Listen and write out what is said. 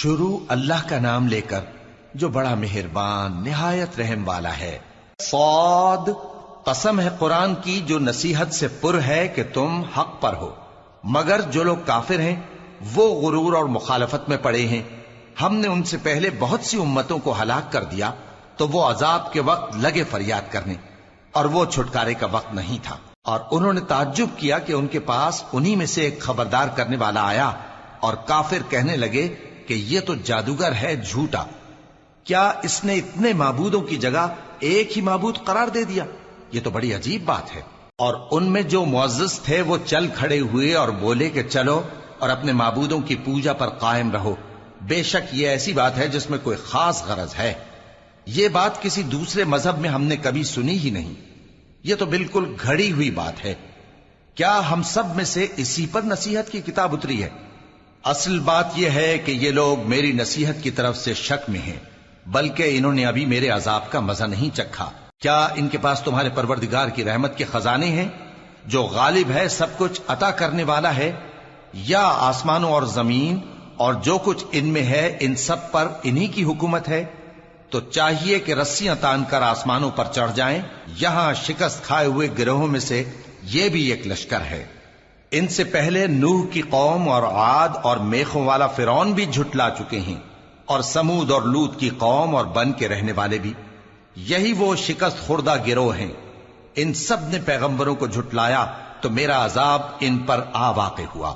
شروع اللہ کا نام لے کر جو بڑا مہربان نہایت رحم والا ہے۔ صاد، قسم ہے قرآن کی جو نصیحت سے پر ہے کہ تم حق پر ہو، مگر جو لوگ کافر ہیں وہ غرور اور مخالفت میں پڑے ہیں۔ ہم نے ان سے پہلے بہت سی امتوں کو ہلاک کر دیا تو وہ عذاب کے وقت لگے فریاد کرنے، اور وہ چھٹکارے کا وقت نہیں تھا۔ اور انہوں نے تعجب کیا کہ ان کے پاس انہی میں سے ایک خبردار کرنے والا آیا، اور کافر کہنے لگے کہ یہ تو جادوگر ہے جھوٹا، کیا اس نے اتنے معبودوں کی جگہ ایک ہی معبود قرار دے دیا؟ یہ تو بڑی عجیب بات ہے۔ اور ان میں جو معزز تھے وہ چل کھڑے ہوئے اور بولے کہ چلو اور اپنے معبودوں کی پوجا پر قائم رہو، بے شک یہ ایسی بات ہے جس میں کوئی خاص غرض ہے۔ یہ بات کسی دوسرے مذہب میں ہم نے کبھی سنی ہی نہیں، یہ تو بالکل گھڑی ہوئی بات ہے۔ کیا ہم سب میں سے اسی پر نصیحت کی کتاب اتری ہے؟ اصل بات یہ ہے کہ یہ لوگ میری نصیحت کی طرف سے شک میں ہیں، بلکہ انہوں نے ابھی میرے عذاب کا مزہ نہیں چکھا۔ کیا ان کے پاس تمہارے پروردگار کی رحمت کے خزانے ہیں جو غالب ہے، سب کچھ عطا کرنے والا ہے؟ یا آسمانوں اور زمین اور جو کچھ ان میں ہے ان سب پر انہی کی حکومت ہے؟ تو چاہیے کہ رسیاں تان کر آسمانوں پر چڑھ جائیں۔ یہاں شکست کھائے ہوئے گروہوں میں سے یہ بھی ایک لشکر ہے۔ ان سے پہلے نوح کی قوم اور عاد اور میخوں والا فرعون بھی جھٹلا چکے ہیں، اور سمود اور لوط کی قوم اور بن کے رہنے والے بھی، یہی وہ شکست خوردہ گروہ ہیں۔ ان سب نے پیغمبروں کو جھٹلایا تو میرا عذاب ان پر آ واقع ہوا۔